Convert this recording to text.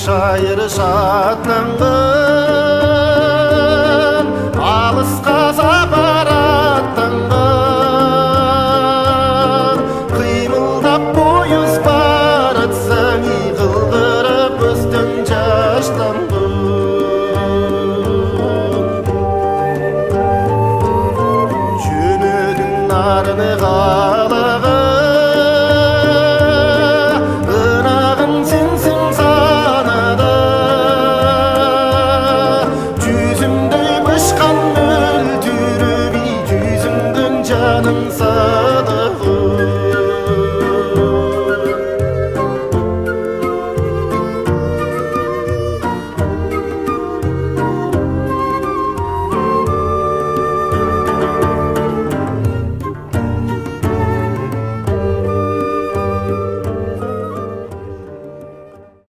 шайыр шатланган, алысқа сапар аттанган. Қимылдап пойыз баратсаң, иқылдырып өстің жаштанған. Жөнөдің нарыны қалаға, ынағың сенсің санада. Жүзімді бышқан мөлтүріп, жүзіңдің жанын